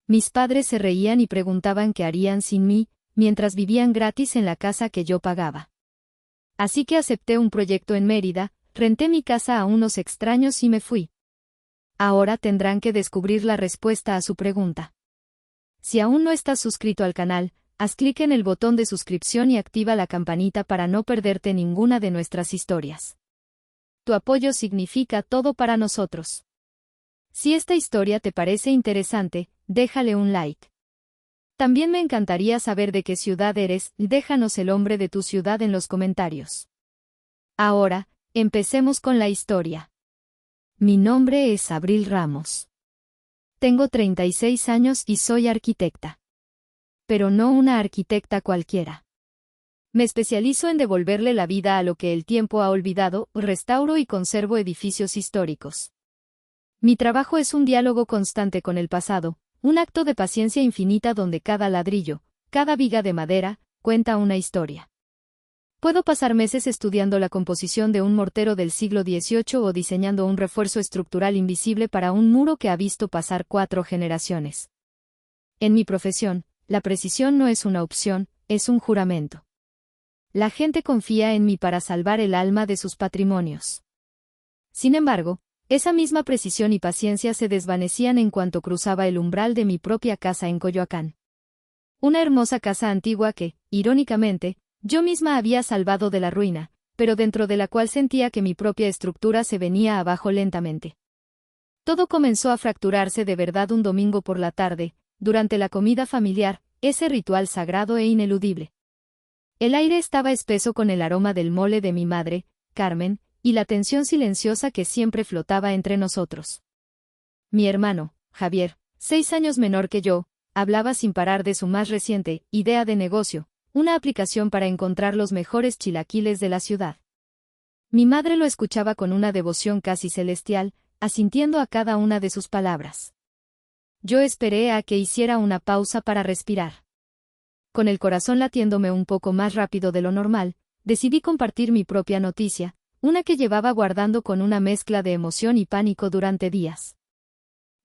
Mis padres se reían y preguntaban qué harían sin mí, mientras vivían gratis en la casa que yo pagaba. Así que acepté un proyecto en Mérida, renté mi casa a unos extraños y me fui. Ahora tendrán que descubrir la respuesta a su pregunta. Si aún no estás suscrito al canal, haz clic en el botón de suscripción y activa la campanita para no perderte ninguna de nuestras historias. Tu apoyo significa todo para nosotros. Si esta historia te parece interesante, déjale un like. También me encantaría saber de qué ciudad eres, déjanos el nombre de tu ciudad en los comentarios. Ahora, empecemos con la historia. Mi nombre es Abril Ramos. Tengo 36 años y soy arquitecta. Pero no una arquitecta cualquiera. Me especializo en devolverle la vida a lo que el tiempo ha olvidado, restauro y conservo edificios históricos. Mi trabajo es un diálogo constante con el pasado, un acto de paciencia infinita donde cada ladrillo, cada viga de madera, cuenta una historia. Puedo pasar meses estudiando la composición de un mortero del siglo XVIII o diseñando un refuerzo estructural invisible para un muro que ha visto pasar 4 generaciones. En mi profesión, la precisión no es una opción, es un juramento. La gente confía en mí para salvar el alma de sus patrimonios. Sin embargo, esa misma precisión y paciencia se desvanecían en cuanto cruzaba el umbral de mi propia casa en Coyoacán. Una hermosa casa antigua que, irónicamente, yo misma había salvado de la ruina, pero dentro de la cual sentía que mi propia estructura se venía abajo lentamente. Todo comenzó a fracturarse de verdad un domingo por la tarde, durante la comida familiar, ese ritual sagrado e ineludible. El aire estaba espeso con el aroma del mole de mi madre, Carmen, y la tensión silenciosa que siempre flotaba entre nosotros. Mi hermano, Javier, 6 años menor que yo, hablaba sin parar de su más reciente idea de negocio, una aplicación para encontrar los mejores chilaquiles de la ciudad. Mi madre lo escuchaba con una devoción casi celestial, asintiendo a cada una de sus palabras. Yo esperé a que hiciera una pausa para respirar. Con el corazón latiéndome un poco más rápido de lo normal, decidí compartir mi propia noticia, una que llevaba guardando con una mezcla de emoción y pánico durante días.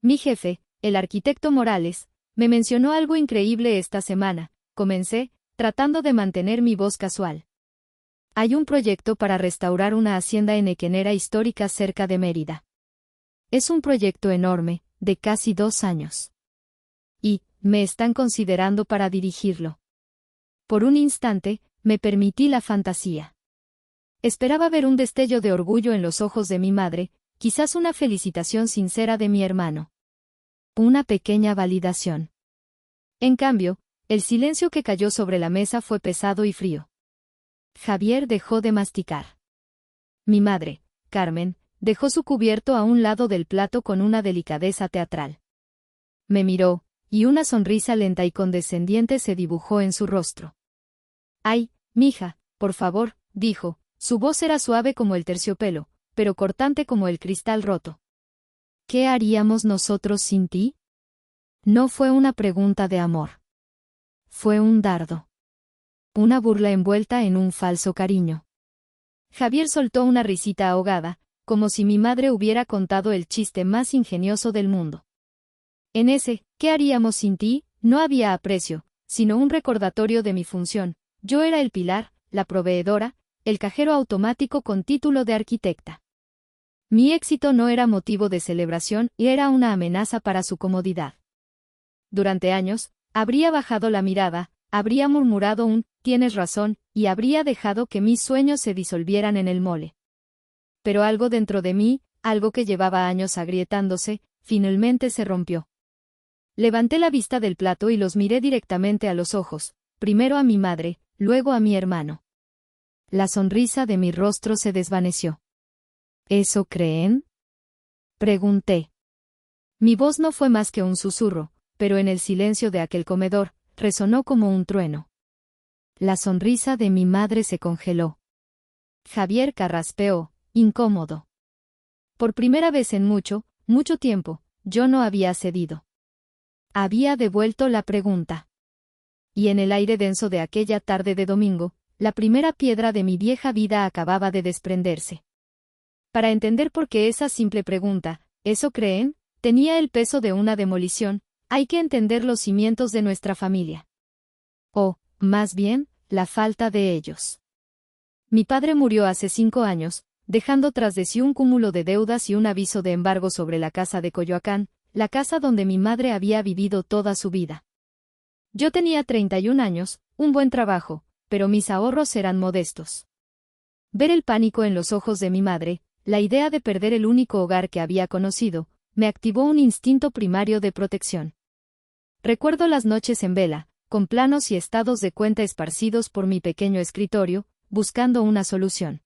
Mi jefe, el arquitecto Morales, me mencionó algo increíble esta semana, comencé, tratando de mantener mi voz casual. Hay un proyecto para restaurar una hacienda enequenera histórica cerca de Mérida. Es un proyecto enorme, de casi 2 años. Y, me están considerando para dirigirlo. Por un instante, me permití la fantasía. Esperaba ver un destello de orgullo en los ojos de mi madre, quizás una felicitación sincera de mi hermano. Una pequeña validación. En cambio, el silencio que cayó sobre la mesa fue pesado y frío. Javier dejó de masticar. Mi madre, Carmen, dejó su cubierto a un lado del plato con una delicadeza teatral. Me miró, y una sonrisa lenta y condescendiente se dibujó en su rostro. «Ay, mija, por favor», dijo, su voz era suave como el terciopelo, pero cortante como el cristal roto. «¿Qué haríamos nosotros sin ti?» No fue una pregunta de amor. Fue un dardo. Una burla envuelta en un falso cariño. Javier soltó una risita ahogada, como si mi madre hubiera contado el chiste más ingenioso del mundo. En ese, ¿qué haríamos sin ti?, no había aprecio, sino un recordatorio de mi función. Yo era el pilar, la proveedora, el cajero automático con título de arquitecta. Mi éxito no era motivo de celebración y era una amenaza para su comodidad. Durante años, habría bajado la mirada, habría murmurado un «tienes razón», y habría dejado que mis sueños se disolvieran en el mole. Pero algo dentro de mí, algo que llevaba años agrietándose, finalmente se rompió. Levanté la vista del plato y los miré directamente a los ojos, primero a mi madre, luego a mi hermano. La sonrisa de mi rostro se desvaneció. ¿Eso creen?, pregunté. Mi voz no fue más que un susurro, pero en el silencio de aquel comedor, resonó como un trueno. La sonrisa de mi madre se congeló. Javier carraspeó, incómodo. Por primera vez en mucho, mucho tiempo, yo no había cedido. Había devuelto la pregunta. Y en el aire denso de aquella tarde de domingo, la primera piedra de mi vieja vida acababa de desprenderse. Para entender por qué esa simple pregunta, ¿eso creen?, tenía el peso de una demolición, Hay que entender los cimientos de nuestra familia. O, más bien, la falta de ellos. Mi padre murió hace 5 años, dejando tras de sí un cúmulo de deudas y un aviso de embargo sobre la casa de Coyoacán, la casa donde mi madre había vivido toda su vida. Yo tenía 31 años, un buen trabajo, pero mis ahorros eran modestos. Ver el pánico en los ojos de mi madre, la idea de perder el único hogar que había conocido, me activó un instinto primario de protección. Recuerdo las noches en vela, con planos y estados de cuenta esparcidos por mi pequeño escritorio, buscando una solución.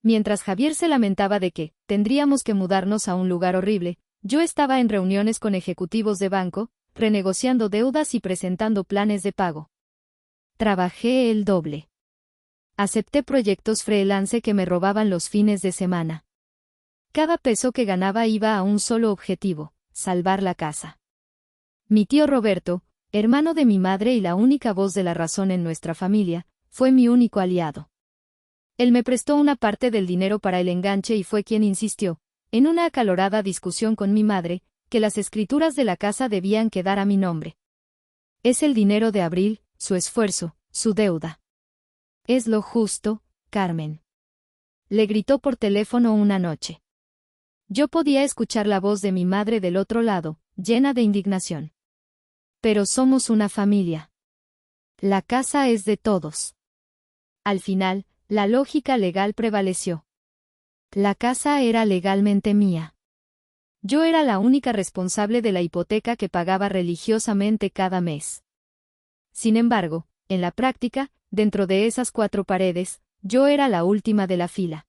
Mientras Javier se lamentaba de que tendríamos que mudarnos a un lugar horrible, yo estaba en reuniones con ejecutivos de banco, renegociando deudas y presentando planes de pago. Trabajé el doble. Acepté proyectos freelance que me robaban los fines de semana. Cada peso que ganaba iba a un solo objetivo: salvar la casa. Mi tío Roberto, hermano de mi madre y la única voz de la razón en nuestra familia, fue mi único aliado. Él me prestó una parte del dinero para el enganche y fue quien insistió, en una acalorada discusión con mi madre, que las escrituras de la casa debían quedar a mi nombre. Es el dinero de Abril, su esfuerzo, su deuda. Es lo justo, Carmen. Le gritó por teléfono una noche. Yo podía escuchar la voz de mi madre del otro lado, llena de indignación. Pero somos una familia. La casa es de todos. Al final, la lógica legal prevaleció. La casa era legalmente mía. Yo era la única responsable de la hipoteca que pagaba religiosamente cada mes. Sin embargo, en la práctica, dentro de esas 4 paredes, yo era la última de la fila.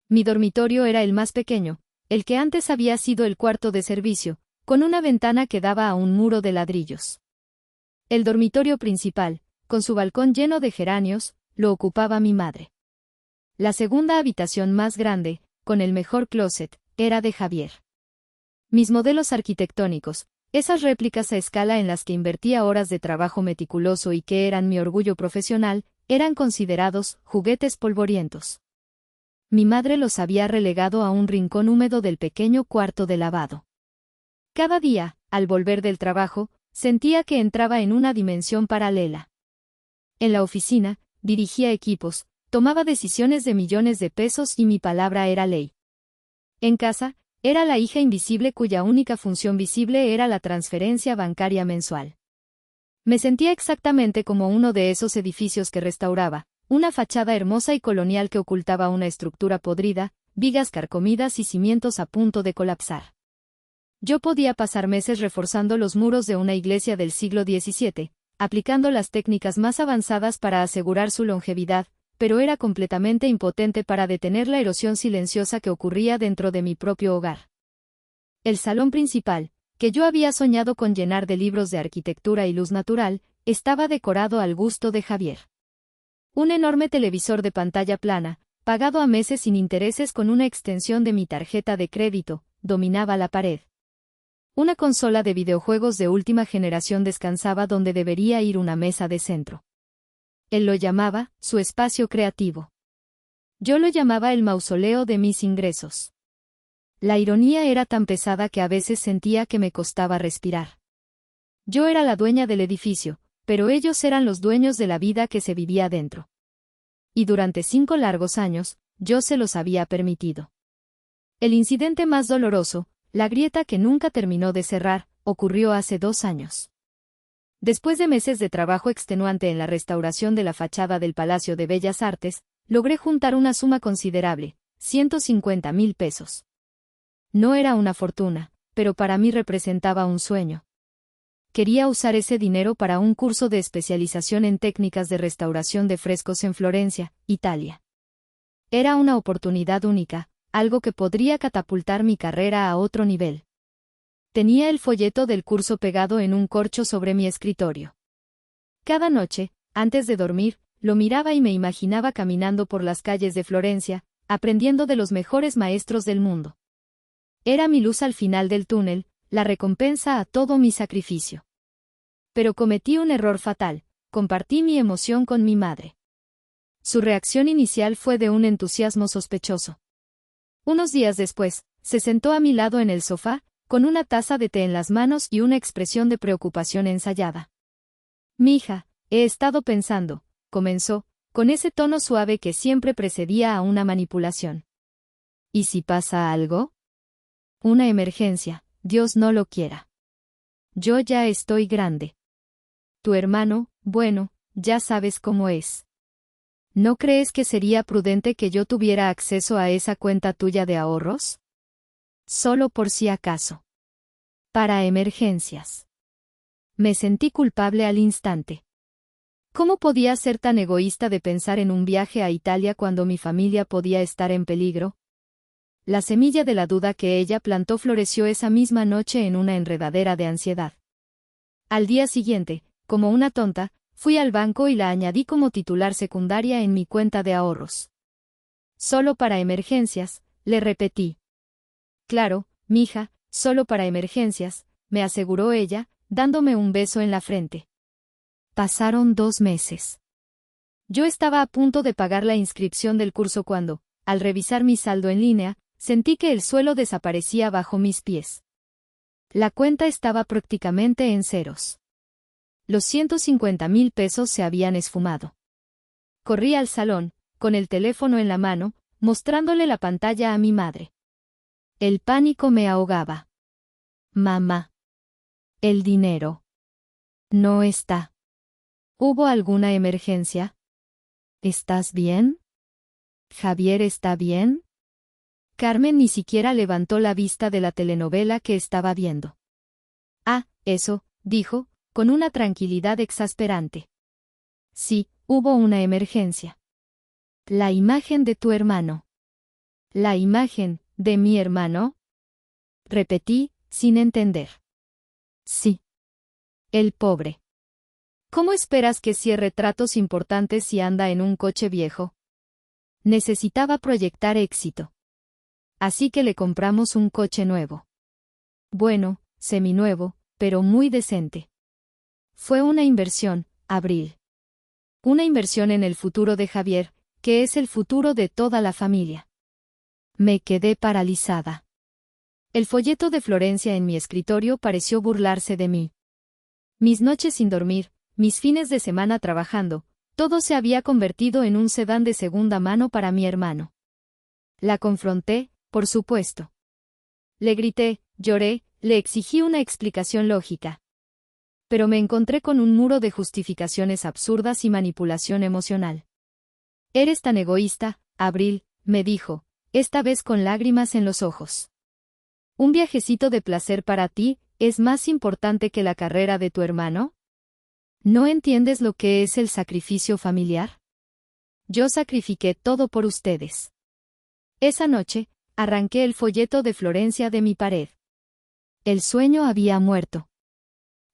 Mi dormitorio era el más pequeño, el que antes había sido el cuarto de servicio, con una ventana que daba a un muro de ladrillos. El dormitorio principal, con su balcón lleno de geranios, lo ocupaba mi madre. La segunda habitación más grande, con el mejor closet, era de Javier. Mis modelos arquitectónicos, esas réplicas a escala en las que invertía horas de trabajo meticuloso y que eran mi orgullo profesional, eran considerados juguetes polvorientos. Mi madre los había relegado a un rincón húmedo del pequeño cuarto de lavado. Cada día, al volver del trabajo, sentía que entraba en una dimensión paralela. En la oficina, dirigía equipos, tomaba decisiones de millones de pesos y mi palabra era ley. En casa, era la hija invisible cuya única función visible era la transferencia bancaria mensual. Me sentía exactamente como uno de esos edificios que restauraba, una fachada hermosa y colonial que ocultaba una estructura podrida, vigas carcomidas y cimientos a punto de colapsar. Yo podía pasar meses reforzando los muros de una iglesia del siglo XVII, aplicando las técnicas más avanzadas para asegurar su longevidad, pero era completamente impotente para detener la erosión silenciosa que ocurría dentro de mi propio hogar. El salón principal, que yo había soñado con llenar de libros de arquitectura y luz natural, estaba decorado al gusto de Javier. Un enorme televisor de pantalla plana, pagado a meses sin intereses con una extensión de mi tarjeta de crédito, dominaba la pared. Una consola de videojuegos de última generación descansaba donde debería ir una mesa de centro. Él lo llamaba su espacio creativo. Yo lo llamaba el mausoleo de mis ingresos. La ironía era tan pesada que a veces sentía que me costaba respirar. Yo era la dueña del edificio, pero ellos eran los dueños de la vida que se vivía dentro. Y durante 5 largos años, yo se los había permitido. El incidente más doloroso, la grieta que nunca terminó de cerrar, ocurrió hace 2 años. Después de meses de trabajo extenuante en la restauración de la fachada del Palacio de Bellas Artes, logré juntar una suma considerable, 150,000 pesos. No era una fortuna, pero para mí representaba un sueño. Quería usar ese dinero para un curso de especialización en técnicas de restauración de frescos en Florencia, Italia. Era una oportunidad única, algo que podría catapultar mi carrera a otro nivel. Tenía el folleto del curso pegado en un corcho sobre mi escritorio. Cada noche, antes de dormir, lo miraba y me imaginaba caminando por las calles de Florencia, aprendiendo de los mejores maestros del mundo. Era mi luz al final del túnel, la recompensa a todo mi sacrificio. Pero cometí un error fatal, compartí mi emoción con mi madre. Su reacción inicial fue de un entusiasmo sospechoso. Unos días después, se sentó a mi lado en el sofá, con una taza de té en las manos y una expresión de preocupación ensayada. «Mija, he estado pensando», comenzó, con ese tono suave que siempre precedía a una manipulación. «¿Y si pasa algo? Una emergencia, Dios no lo quiera. Yo ya estoy grande. Tu hermano, bueno, ya sabes cómo es. ¿No crees que sería prudente que yo tuviera acceso a esa cuenta tuya de ahorros? Solo por si acaso. Para emergencias». Me sentí culpable al instante. ¿Cómo podía ser tan egoísta de pensar en un viaje a Italia cuando mi familia podía estar en peligro? La semilla de la duda que ella plantó floreció esa misma noche en una enredadera de ansiedad. Al día siguiente, como una tonta, fui al banco y la añadí como titular secundaria en mi cuenta de ahorros. Solo para emergencias, le repetí. Claro, mija, solo para emergencias, me aseguró ella, dándome un beso en la frente. Pasaron 2 meses. Yo estaba a punto de pagar la inscripción del curso cuando, al revisar mi saldo en línea, sentí que el suelo desaparecía bajo mis pies. La cuenta estaba prácticamente en ceros. Los 150,000 pesos se habían esfumado. Corrí al salón, con el teléfono en la mano, mostrándole la pantalla a mi madre. El pánico me ahogaba. Mamá. El dinero. No está. ¿Hubo alguna emergencia? ¿Estás bien? ¿Javier está bien? Carmen ni siquiera levantó la vista de la telenovela que estaba viendo. Ah, eso, dijo, con una tranquilidad exasperante. Sí, hubo una emergencia. La imagen de tu hermano. ¿La imagen de mi hermano? Repetí, sin entender. Sí. El pobre. ¿Cómo esperas que cierre tratos importantes si anda en un coche viejo? Necesitaba proyectar éxito. Así que le compramos un coche nuevo. Bueno, seminuevo, pero muy decente. Fue una inversión, Abril. Una inversión en el futuro de Javier, que es el futuro de toda la familia. Me quedé paralizada. El folleto de Florencia en mi escritorio pareció burlarse de mí. Mis noches sin dormir, mis fines de semana trabajando, todo se había convertido en un sedán de segunda mano para mi hermano. La confronté, por supuesto. Le grité, lloré, le exigí una explicación lógica. Pero me encontré con un muro de justificaciones absurdas y manipulación emocional. Eres tan egoísta, Abril, me dijo, esta vez con lágrimas en los ojos. ¿Un viajecito de placer para ti es más importante que la carrera de tu hermano? ¿No entiendes lo que es el sacrificio familiar? Yo sacrifiqué todo por ustedes. Esa noche, arranqué el folleto de Florencia de mi pared. El sueño había muerto.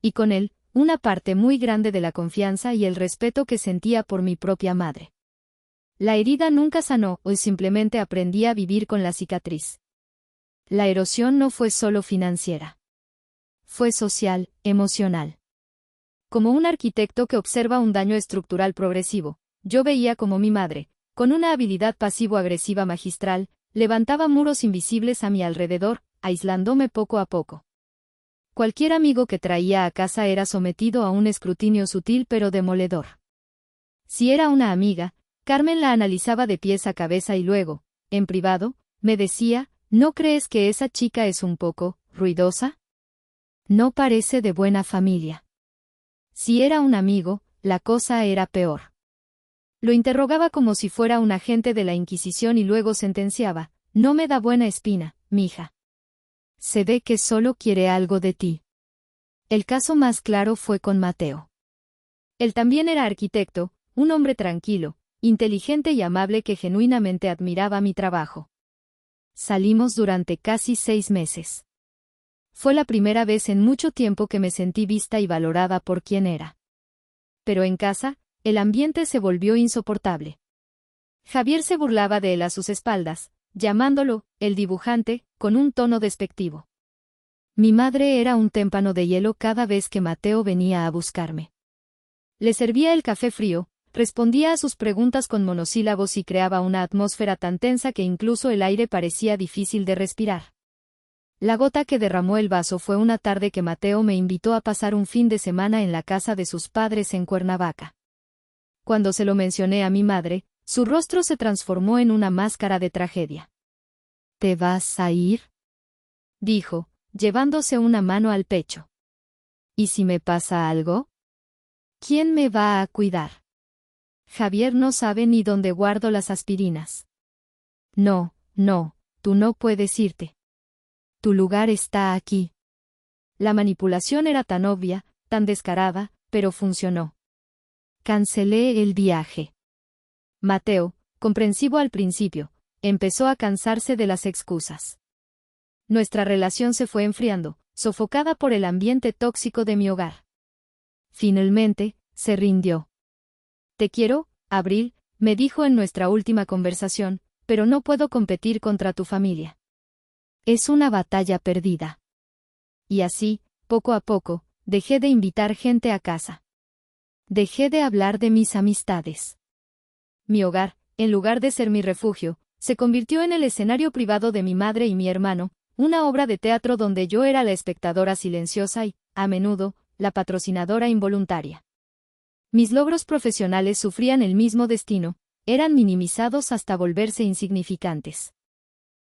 Y con él, una parte muy grande de la confianza y el respeto que sentía por mi propia madre. La herida nunca sanó, o simplemente aprendí a vivir con la cicatriz. La erosión no fue solo financiera. Fue social, emocional. Como un arquitecto que observa un daño estructural progresivo, yo veía como mi madre, con una habilidad pasivo-agresiva magistral, levantaba muros invisibles a mi alrededor, aislándome poco a poco. Cualquier amigo que traía a casa era sometido a un escrutinio sutil pero demoledor. Si era una amiga, Carmen la analizaba de pies a cabeza y luego, en privado, me decía, ¿no crees que esa chica es un poco ruidosa? No parece de buena familia. Si era un amigo, la cosa era peor. Lo interrogaba como si fuera un agente de la Inquisición y luego sentenciaba, no me da buena espina, mija. Se ve que solo quiere algo de ti. El caso más claro fue con Mateo. Él también era arquitecto, un hombre tranquilo, inteligente y amable que genuinamente admiraba mi trabajo. Salimos durante casi 6 meses. Fue la primera vez en mucho tiempo que me sentí vista y valorada por quien era. Pero en casa, el ambiente se volvió insoportable. Javier se burlaba de él a sus espaldas, llamándolo, el dibujante, con un tono despectivo. Mi madre era un témpano de hielo cada vez que Mateo venía a buscarme. Le servía el café frío, respondía a sus preguntas con monosílabos y creaba una atmósfera tan tensa que incluso el aire parecía difícil de respirar. La gota que derramó el vaso fue una tarde que Mateo me invitó a pasar un fin de semana en la casa de sus padres en Cuernavaca. Cuando se lo mencioné a mi madre, su rostro se transformó en una máscara de tragedia. ¿Te vas a ir?, dijo, llevándose una mano al pecho. ¿Y si me pasa algo? ¿Quién me va a cuidar? Javier no sabe ni dónde guardo las aspirinas. No, tú no puedes irte. Tu lugar está aquí. La manipulación era tan obvia, tan descarada, pero funcionó. Cancelé el viaje. Mateo, comprensivo al principio, empezó a cansarse de las excusas. Nuestra relación se fue enfriando, sofocada por el ambiente tóxico de mi hogar. Finalmente, se rindió. Te quiero, Abril, me dijo en nuestra última conversación, pero no puedo competir contra tu familia. Es una batalla perdida. Y así, poco a poco, dejé de invitar gente a casa. Dejé de hablar de mis amistades. Mi hogar, en lugar de ser mi refugio, se convirtió en el escenario privado de mi madre y mi hermano, una obra de teatro donde yo era la espectadora silenciosa y, a menudo, la patrocinadora involuntaria. Mis logros profesionales sufrían el mismo destino, eran minimizados hasta volverse insignificantes.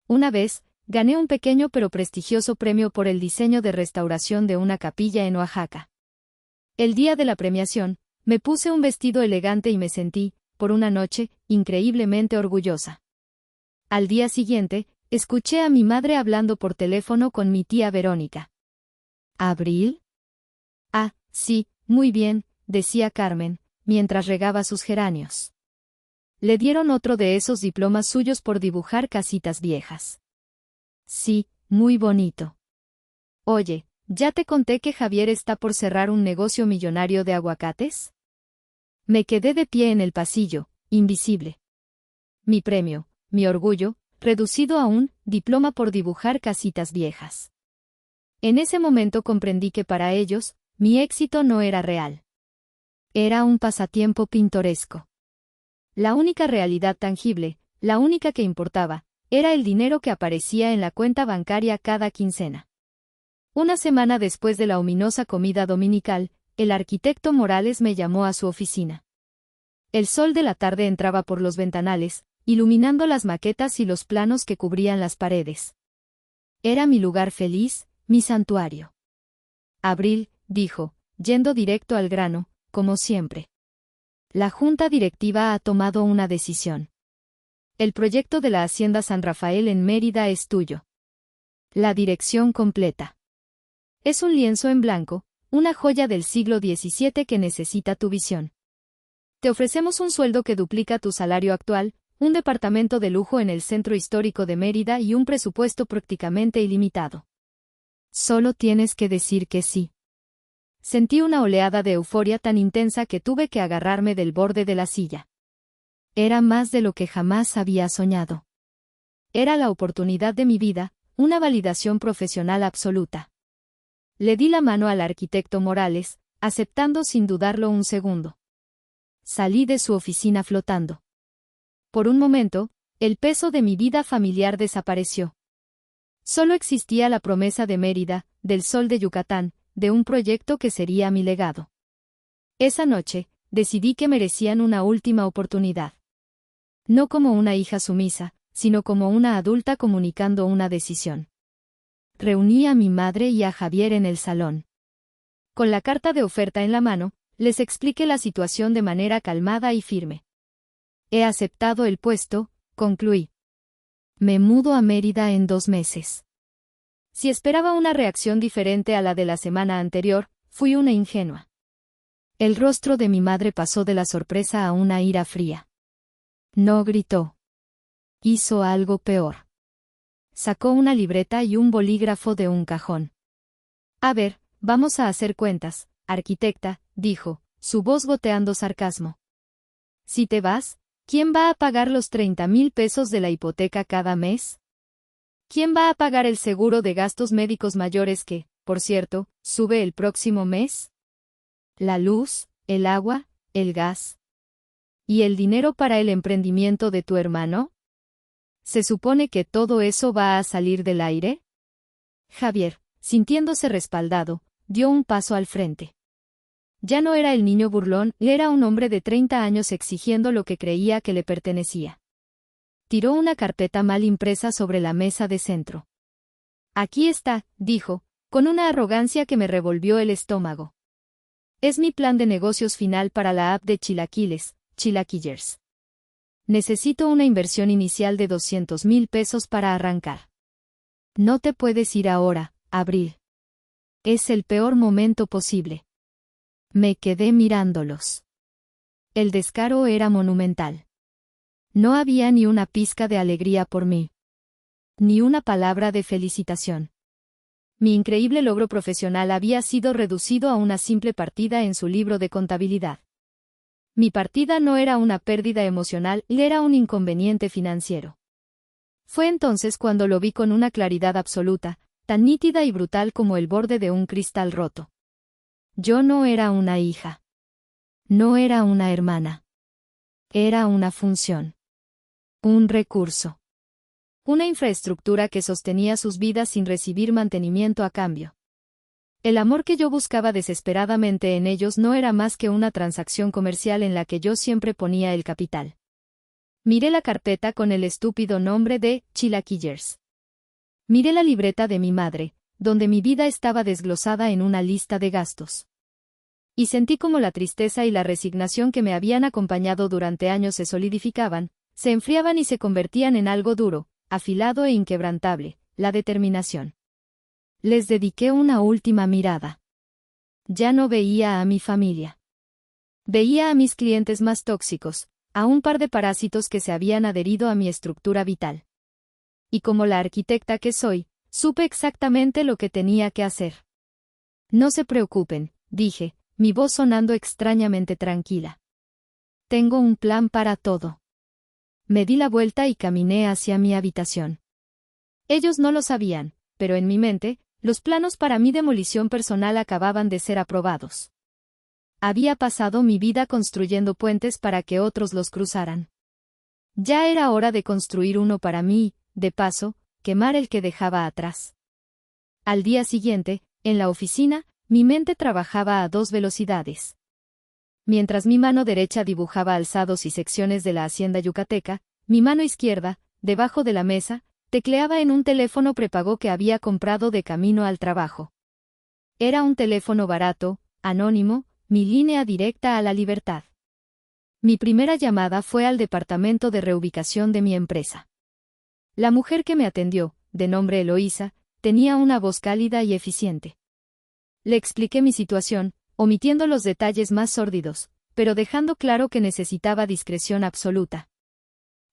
Una vez, gané un pequeño pero prestigioso premio por el diseño de restauración de una capilla en Oaxaca. El día de la premiación, me puse un vestido elegante y me sentí, por una noche, increíblemente orgullosa. Al día siguiente, escuché a mi madre hablando por teléfono con mi tía Verónica. ¿Abril? Ah, sí, muy bien, decía Carmen, mientras regaba sus geranios. Le dieron otro de esos diplomas suyos por dibujar casitas viejas. Sí, muy bonito. Oye, ¿ya te conté que Javier está por cerrar un negocio millonario de aguacates? Me quedé de pie en el pasillo, invisible. Mi premio, mi orgullo, reducido a un diploma por dibujar casitas viejas. En ese momento comprendí que para ellos, mi éxito no era real. Era un pasatiempo pintoresco. La única realidad tangible, la única que importaba, era el dinero que aparecía en la cuenta bancaria cada quincena. Una semana después de la ominosa comida dominical, el arquitecto Morales me llamó a su oficina. El sol de la tarde entraba por los ventanales, iluminando las maquetas y los planos que cubrían las paredes. Era mi lugar feliz, mi santuario. Abril, dijo, yendo directo al grano, como siempre. La junta directiva ha tomado una decisión. El proyecto de la Hacienda San Rafael en Mérida es tuyo. La dirección completa. Es un lienzo en blanco, una joya del siglo XVII que necesita tu visión. Te ofrecemos un sueldo que duplica tu salario actual, un departamento de lujo en el centro histórico de Mérida y un presupuesto prácticamente ilimitado. Solo tienes que decir que sí. Sentí una oleada de euforia tan intensa que tuve que agarrarme del borde de la silla. Era más de lo que jamás había soñado. Era la oportunidad de mi vida, una validación profesional absoluta. Le di la mano al arquitecto Morales, aceptando sin dudarlo un segundo. Salí de su oficina flotando. Por un momento, el peso de mi vida familiar desapareció. Solo existía la promesa de Mérida, del sol de Yucatán, de un proyecto que sería mi legado. Esa noche, decidí que merecían una última oportunidad. No como una hija sumisa, sino como una adulta comunicando una decisión. Reuní a mi madre y a Javier en el salón. Con la carta de oferta en la mano, les expliqué la situación de manera calmada y firme. He aceptado el puesto, concluí. Me mudo a Mérida en 2 meses. Si esperaba una reacción diferente a la de la semana anterior, fui una ingenua. El rostro de mi madre pasó de la sorpresa a una ira fría. No gritó. Hizo algo peor. Sacó una libreta y un bolígrafo de un cajón. A ver, vamos a hacer cuentas, arquitecta, dijo, su voz goteando sarcasmo. Si te vas, ¿quién va a pagar los 30,000 pesos de la hipoteca cada mes? ¿Quién va a pagar el seguro de gastos médicos mayores que, por cierto, sube el próximo mes? ¿La luz, el agua, el gas? ¿Y el dinero para el emprendimiento de tu hermano? ¿Se supone que todo eso va a salir del aire? Javier, sintiéndose respaldado, dio un paso al frente. Ya no era el niño burlón, era un hombre de 30 años exigiendo lo que creía que le pertenecía. Tiró una carpeta mal impresa sobre la mesa de centro. Aquí está, dijo, con una arrogancia que me revolvió el estómago. Es mi plan de negocios final para la app de Chilaquiles, Chilaquillers. Necesito una inversión inicial de 200,000 pesos para arrancar. No te puedes ir ahora, Abril. Es el peor momento posible. Me quedé mirándolos. El descaro era monumental. No había ni una pizca de alegría por mí. Ni una palabra de felicitación. Mi increíble logro profesional había sido reducido a una simple partida en su libro de contabilidad. Mi partida no era una pérdida emocional, era un inconveniente financiero. Fue entonces cuando lo vi con una claridad absoluta, tan nítida y brutal como el borde de un cristal roto. Yo no era una hija. No era una hermana. Era una función. Un recurso. Una infraestructura que sostenía sus vidas sin recibir mantenimiento a cambio. El amor que yo buscaba desesperadamente en ellos no era más que una transacción comercial en la que yo siempre ponía el capital. Miré la carpeta con el estúpido nombre de Chilaquillers. Miré la libreta de mi madre, donde mi vida estaba desglosada en una lista de gastos. Y sentí como la tristeza y la resignación que me habían acompañado durante años se solidificaban, se enfriaban y se convertían en algo duro, afilado e inquebrantable, la determinación. Les dediqué una última mirada. Ya no veía a mi familia. Veía a mis clientes más tóxicos, a un par de parásitos que se habían adherido a mi estructura vital. Y como la arquitecta que soy, supe exactamente lo que tenía que hacer. No se preocupen, dije, mi voz sonando extrañamente tranquila. Tengo un plan para todo. Me di la vuelta y caminé hacia mi habitación. Ellos no lo sabían, pero en mi mente, los planos para mi demolición personal acababan de ser aprobados. Había pasado mi vida construyendo puentes para que otros los cruzaran. Ya era hora de construir uno para mí, de paso, quemar el que dejaba atrás. Al día siguiente, en la oficina, mi mente trabajaba a 2 velocidades. Mientras mi mano derecha dibujaba alzados y secciones de la hacienda yucateca, mi mano izquierda, debajo de la mesa, tecleaba en un teléfono prepago que había comprado de camino al trabajo. Era un teléfono barato, anónimo, mi línea directa a la libertad. Mi primera llamada fue al departamento de reubicación de mi empresa. La mujer que me atendió, de nombre Eloísa, tenía una voz cálida y eficiente. Le expliqué mi situación, omitiendo los detalles más sórdidos, pero dejando claro que necesitaba discreción absoluta.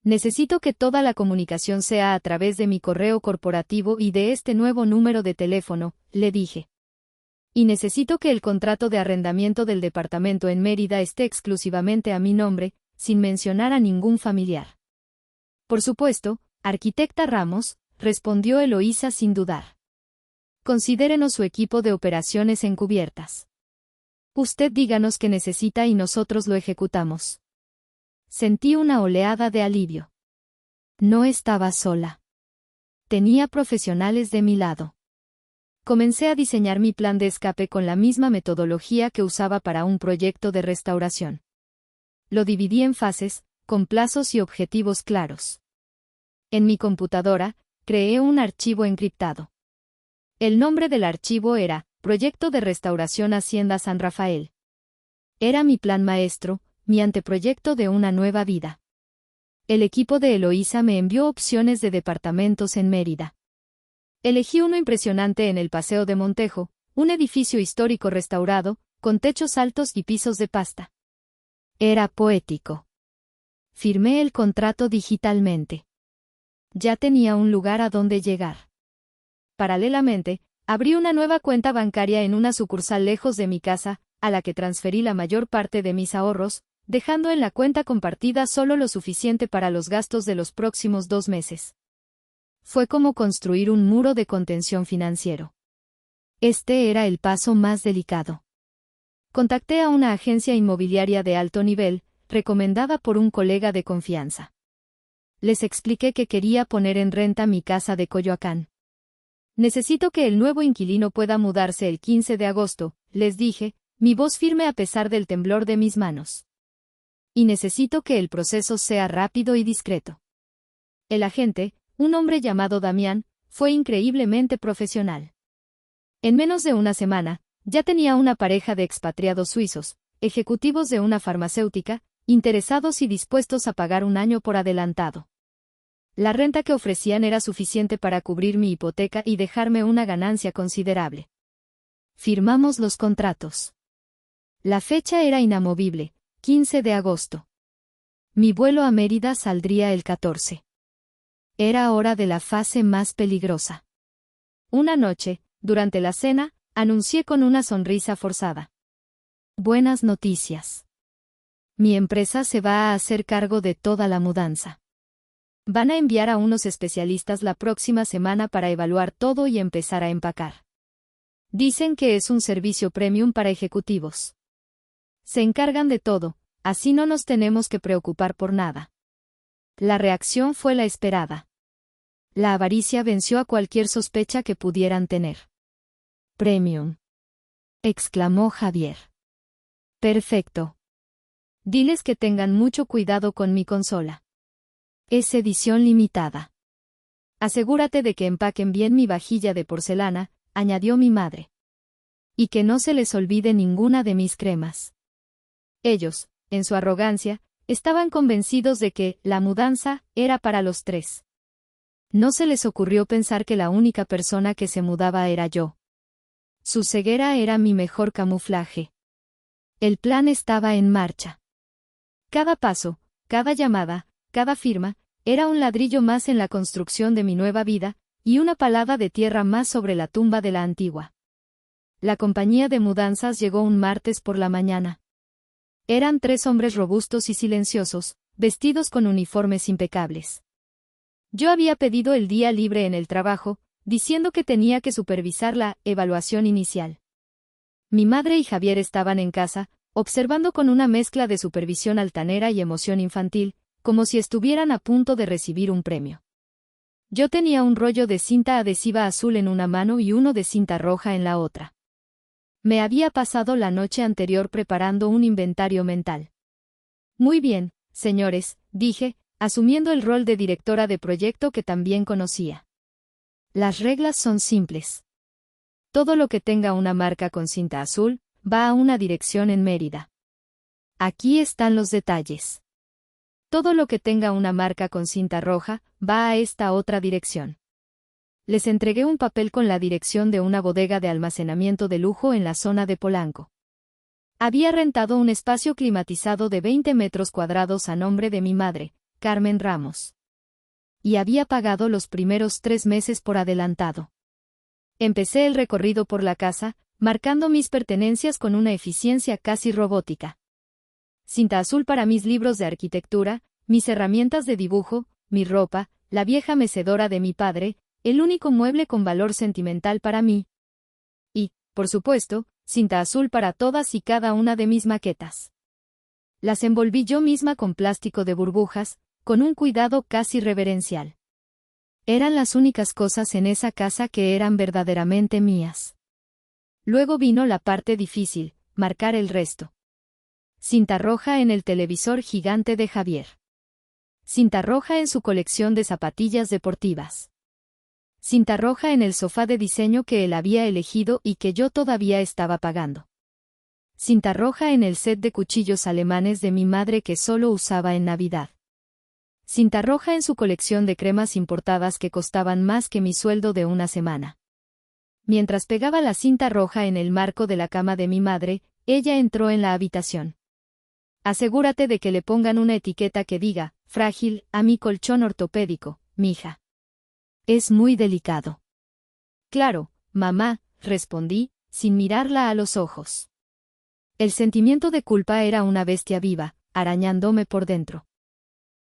Necesito que toda la comunicación sea a través de mi correo corporativo y de este nuevo número de teléfono, le dije. Y necesito que el contrato de arrendamiento del departamento en Mérida esté exclusivamente a mi nombre, sin mencionar a ningún familiar. Por supuesto, arquitecta Ramos, respondió Eloísa sin dudar. Considérenos su equipo de operaciones encubiertas. Usted díganos qué necesita y nosotros lo ejecutamos. Sentí una oleada de alivio. No estaba sola. Tenía profesionales de mi lado. Comencé a diseñar mi plan de escape con la misma metodología que usaba para un proyecto de restauración. Lo dividí en fases, con plazos y objetivos claros. En mi computadora, creé un archivo encriptado. El nombre del archivo era Proyecto de Restauración Hacienda San Rafael. Era mi plan maestro, mi anteproyecto de una nueva vida. El equipo de Eloísa me envió opciones de departamentos en Mérida. Elegí uno impresionante en el Paseo de Montejo, un edificio histórico restaurado, con techos altos y pisos de pasta. Era poético. Firmé el contrato digitalmente. Ya tenía un lugar a donde llegar. Paralelamente, abrí una nueva cuenta bancaria en una sucursal lejos de mi casa, a la que transferí la mayor parte de mis ahorros, dejando en la cuenta compartida solo lo suficiente para los gastos de los próximos 2 meses. Fue como construir un muro de contención financiero. Este era el paso más delicado. Contacté a una agencia inmobiliaria de alto nivel, recomendada por un colega de confianza. Les expliqué que quería poner en renta mi casa de Coyoacán. Necesito que el nuevo inquilino pueda mudarse el 15 de agosto, les dije, mi voz firme a pesar del temblor de mis manos. Y necesito que el proceso sea rápido y discreto. El agente, un hombre llamado Damián, fue increíblemente profesional. En menos de una semana, ya tenía una pareja de expatriados suizos, ejecutivos de una farmacéutica, interesados y dispuestos a pagar un año por adelantado. La renta que ofrecían era suficiente para cubrir mi hipoteca y dejarme una ganancia considerable. Firmamos los contratos. La fecha era inamovible, 15 de agosto. Mi vuelo a Mérida saldría el 14. Era hora de la fase más peligrosa. Una noche, durante la cena, anuncié con una sonrisa forzada. Buenas noticias. Mi empresa se va a hacer cargo de toda la mudanza. Van a enviar a unos especialistas la próxima semana para evaluar todo y empezar a empacar. Dicen que es un servicio premium para ejecutivos. Se encargan de todo, así no nos tenemos que preocupar por nada. La reacción fue la esperada. La avaricia venció a cualquier sospecha que pudieran tener. Premium, exclamó Javier. Perfecto. Diles que tengan mucho cuidado con mi consola. Es edición limitada. Asegúrate de que empaquen bien mi vajilla de porcelana, añadió mi madre. Y que no se les olvide ninguna de mis cremas. Ellos, en su arrogancia, estaban convencidos de que la mudanza era para los tres. No se les ocurrió pensar que la única persona que se mudaba era yo. Su ceguera era mi mejor camuflaje. El plan estaba en marcha. Cada paso, cada llamada, cada firma, era un ladrillo más en la construcción de mi nueva vida, y una palada de tierra más sobre la tumba de la antigua. La compañía de mudanzas llegó un martes por la mañana. Eran 3 hombres robustos y silenciosos, vestidos con uniformes impecables. Yo había pedido el día libre en el trabajo, diciendo que tenía que supervisar la evaluación inicial. Mi madre y Javier estaban en casa, observando con una mezcla de supervisión altanera y emoción infantil, como si estuvieran a punto de recibir un premio. Yo tenía un rollo de cinta adhesiva azul en una mano y uno de cinta roja en la otra. Me había pasado la noche anterior preparando un inventario mental. Muy bien, señores, dije, asumiendo el rol de directora de proyecto que también conocía. Las reglas son simples. Todo lo que tenga una marca con cinta azul, va a una dirección en Mérida. Aquí están los detalles. Todo lo que tenga una marca con cinta roja, va a esta otra dirección. Les entregué un papel con la dirección de una bodega de almacenamiento de lujo en la zona de Polanco. Había rentado un espacio climatizado de 20 metros cuadrados a nombre de mi madre, Carmen Ramos. Y había pagado los primeros 3 meses por adelantado. Empecé el recorrido por la casa, marcando mis pertenencias con una eficiencia casi robótica. Cinta azul para mis libros de arquitectura, mis herramientas de dibujo, mi ropa, la vieja mecedora de mi padre, el único mueble con valor sentimental para mí. Y, por supuesto, cinta azul para todas y cada una de mis maquetas. Las envolví yo misma con plástico de burbujas, con un cuidado casi reverencial. Eran las únicas cosas en esa casa que eran verdaderamente mías. Luego vino la parte difícil, marcar el resto. Cinta roja en el televisor gigante de Javier. Cinta roja en su colección de zapatillas deportivas. Cinta roja en el sofá de diseño que él había elegido y que yo todavía estaba pagando. Cinta roja en el set de cuchillos alemanes de mi madre que solo usaba en Navidad. Cinta roja en su colección de cremas importadas que costaban más que mi sueldo de una semana. Mientras pegaba la cinta roja en el marco de la cama de mi madre, ella entró en la habitación. Asegúrate de que le pongan una etiqueta que diga, frágil, a mi colchón ortopédico, mija. Es muy delicado. Claro, mamá, respondí, sin mirarla a los ojos. El sentimiento de culpa era una bestia viva, arañándome por dentro.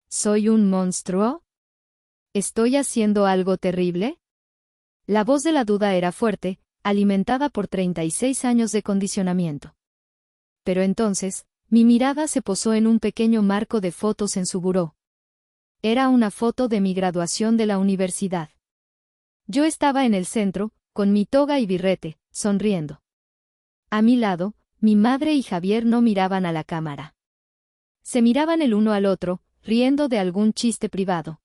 ¿Soy un monstruo? ¿Estoy haciendo algo terrible? La voz de la duda era fuerte, alimentada por 36 años de condicionamiento. Pero entonces, mi mirada se posó en un pequeño marco de fotos en su buró. Era una foto de mi graduación de la universidad. Yo estaba en el centro, con mi toga y birrete, sonriendo. A mi lado, mi madre y Javier no miraban a la cámara. Se miraban el uno al otro, riendo de algún chiste privado.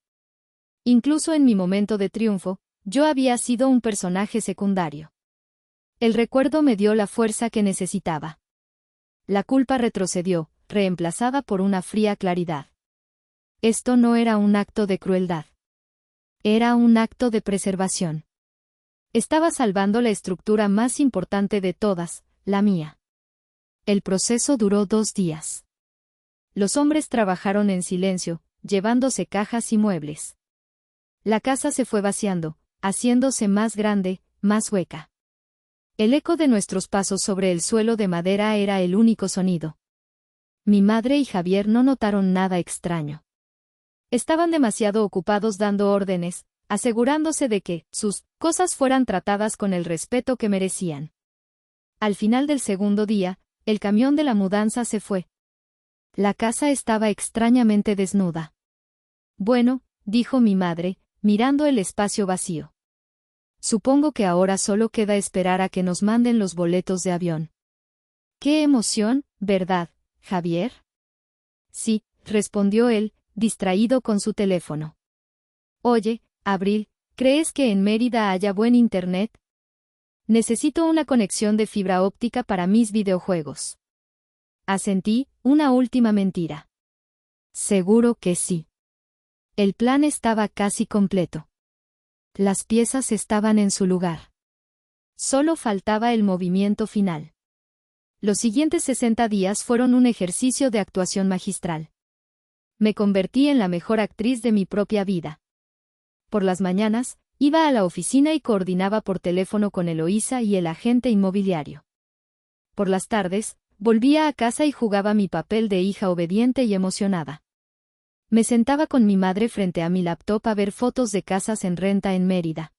Incluso en mi momento de triunfo, yo había sido un personaje secundario. El recuerdo me dio la fuerza que necesitaba. La culpa retrocedió, reemplazada por una fría claridad. Esto no era un acto de crueldad. Era un acto de preservación. Estaba salvando la estructura más importante de todas, la mía. El proceso duró 2 días. Los hombres trabajaron en silencio, llevándose cajas y muebles. La casa se fue vaciando, haciéndose más grande, más hueca. El eco de nuestros pasos sobre el suelo de madera era el único sonido. Mi madre y Javier no notaron nada extraño. Estaban demasiado ocupados dando órdenes, asegurándose de que sus cosas fueran tratadas con el respeto que merecían. Al final del segundo día, el camión de la mudanza se fue. La casa estaba extrañamente desnuda. Bueno, dijo mi madre, mirando el espacio vacío. Supongo que ahora solo queda esperar a que nos manden los boletos de avión. ¡Qué emoción, ¿verdad, Javier? Sí, respondió él, distraído con su teléfono. Oye, Abril, ¿crees que en Mérida haya buen internet? Necesito una conexión de fibra óptica para mis videojuegos. Asentí, una última mentira. Seguro que sí. El plan estaba casi completo. Las piezas estaban en su lugar. Solo faltaba el movimiento final. Los siguientes 60 días fueron un ejercicio de actuación magistral. Me convertí en la mejor actriz de mi propia vida. Por las mañanas, iba a la oficina y coordinaba por teléfono con Eloísa y el agente inmobiliario. Por las tardes, volvía a casa y jugaba mi papel de hija obediente y emocionada. Me sentaba con mi madre frente a mi laptop a ver fotos de casas en renta en Mérida.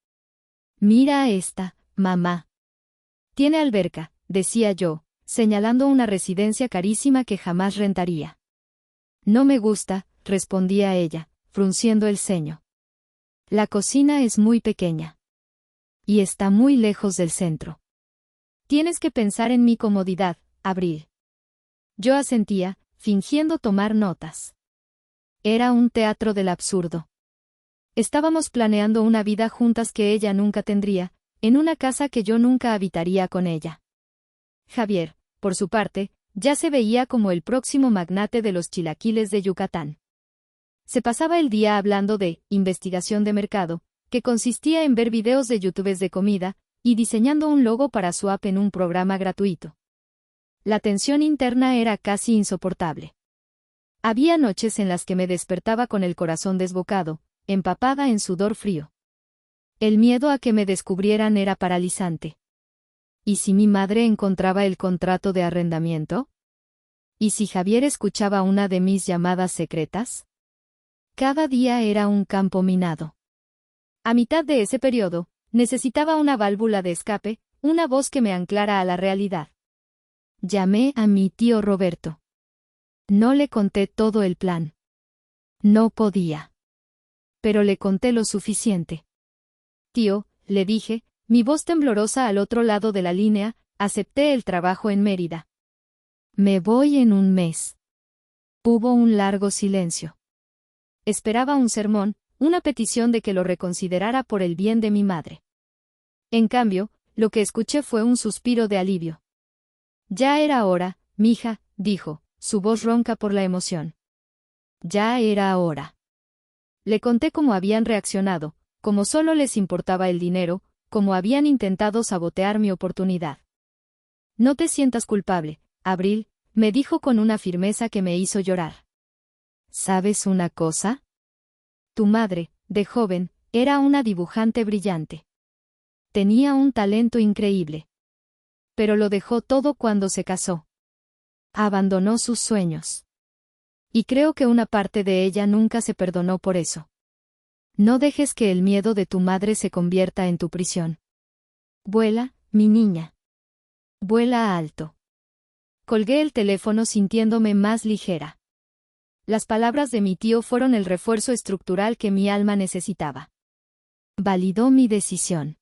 Mira esta, mamá. Tiene alberca, decía yo, señalando una residencia carísima que jamás rentaría. No me gusta, respondía ella, frunciendo el ceño. La cocina es muy pequeña. Y está muy lejos del centro. Tienes que pensar en mi comodidad, Abril. Yo asentía, fingiendo tomar notas. Era un teatro del absurdo. Estábamos planeando una vida juntas que ella nunca tendría, en una casa que yo nunca habitaría con ella. Javier, por su parte, ya se veía como el próximo magnate de los chilaquiles de Yucatán. Se pasaba el día hablando de investigación de mercado, que consistía en ver videos de YouTube de comida, y diseñando un logo para su app en un programa gratuito. La tensión interna era casi insoportable. Había noches en las que me despertaba con el corazón desbocado, empapada en sudor frío. El miedo a que me descubrieran era paralizante. ¿Y si mi madre encontraba el contrato de arrendamiento? ¿Y si Javier escuchaba una de mis llamadas secretas? Cada día era un campo minado. A mitad de ese periodo, necesitaba una válvula de escape, una voz que me anclara a la realidad. Llamé a mi tío Roberto. No le conté todo el plan. No podía. Pero le conté lo suficiente. Tío, le dije, mi voz temblorosa al otro lado de la línea, acepté el trabajo en Mérida. Me voy en un mes. Hubo un largo silencio. Esperaba un sermón, una petición de que lo reconsiderara por el bien de mi madre. En cambio, lo que escuché fue un suspiro de alivio. Ya era hora, mija, dijo, su voz ronca por la emoción. Ya era hora. Le conté cómo habían reaccionado, cómo solo les importaba el dinero, cómo habían intentado sabotear mi oportunidad. No te sientas culpable, Abril, me dijo con una firmeza que me hizo llorar. ¿Sabes una cosa? Tu madre, de joven, era una dibujante brillante. Tenía un talento increíble. Pero lo dejó todo cuando se casó. Abandonó sus sueños. Y creo que una parte de ella nunca se perdonó por eso. No dejes que el miedo de tu madre se convierta en tu prisión. Vuela, mi niña. Vuela alto. Colgué el teléfono sintiéndome más ligera. Las palabras de mi tío fueron el refuerzo estructural que mi alma necesitaba. Validó mi decisión.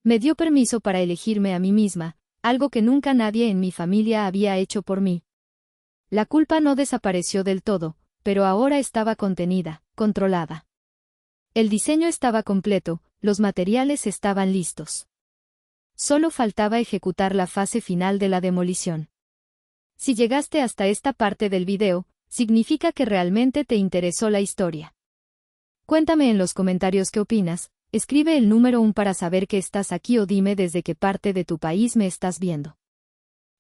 Me dio permiso para elegirme a mí misma, algo que nunca nadie en mi familia había hecho por mí. La culpa no desapareció del todo, pero ahora estaba contenida, controlada. El diseño estaba completo, los materiales estaban listos. Solo faltaba ejecutar la fase final de la demolición. Si llegaste hasta esta parte del video, significa que realmente te interesó la historia. Cuéntame en los comentarios qué opinas, escribe el número 1 para saber que estás aquí o dime desde qué parte de tu país me estás viendo.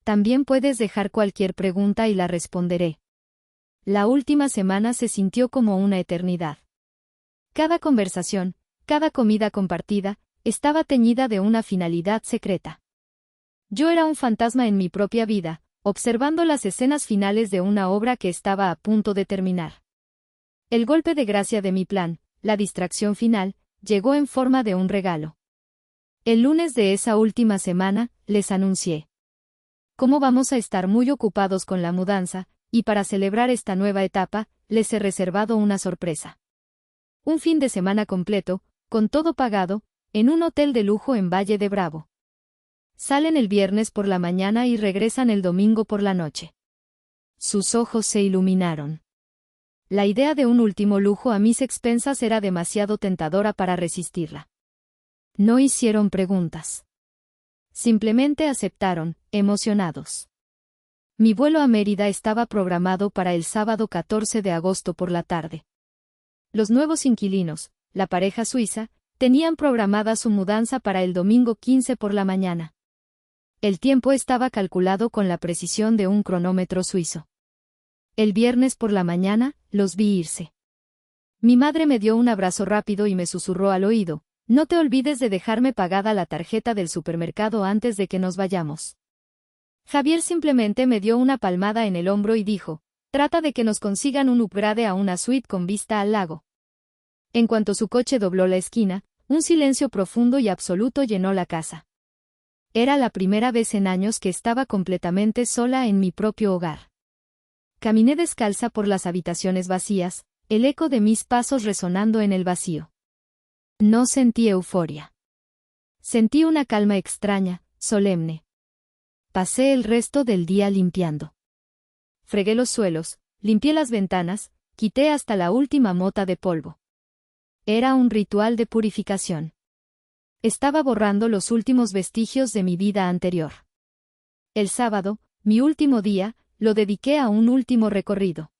También puedes dejar cualquier pregunta y la responderé. La última semana se sintió como una eternidad. Cada conversación, cada comida compartida, estaba teñida de una finalidad secreta. Yo era un fantasma en mi propia vida, observando las escenas finales de una obra que estaba a punto de terminar. El golpe de gracia de mi plan, la distracción final, llegó en forma de un regalo. El lunes de esa última semana, les anuncié. Como vamos a estar muy ocupados con la mudanza, y para celebrar esta nueva etapa, les he reservado una sorpresa. Un fin de semana completo, con todo pagado, en un hotel de lujo en Valle de Bravo. Salen el viernes por la mañana y regresan el domingo por la noche. Sus ojos se iluminaron. La idea de un último lujo a mis expensas era demasiado tentadora para resistirla. No hicieron preguntas. Simplemente aceptaron, emocionados. Mi vuelo a Mérida estaba programado para el sábado 14 de agosto por la tarde. Los nuevos inquilinos, la pareja suiza, tenían programada su mudanza para el domingo 15 por la mañana. El tiempo estaba calculado con la precisión de un cronómetro suizo. El viernes por la mañana, los vi irse. Mi madre me dio un abrazo rápido y me susurró al oído: no te olvides de dejarme pagada la tarjeta del supermercado antes de que nos vayamos. Javier simplemente me dio una palmada en el hombro y dijo: trata de que nos consigan un upgrade a una suite con vista al lago. En cuanto su coche dobló la esquina, un silencio profundo y absoluto llenó la casa. Era la primera vez en años que estaba completamente sola en mi propio hogar. Caminé descalza por las habitaciones vacías, el eco de mis pasos resonando en el vacío. No sentí euforia. Sentí una calma extraña, solemne. Pasé el resto del día limpiando. Fregué los suelos, limpié las ventanas, quité hasta la última mota de polvo. Era un ritual de purificación. Estaba borrando los últimos vestigios de mi vida anterior. El sábado, mi último día, lo dediqué a un último recorrido.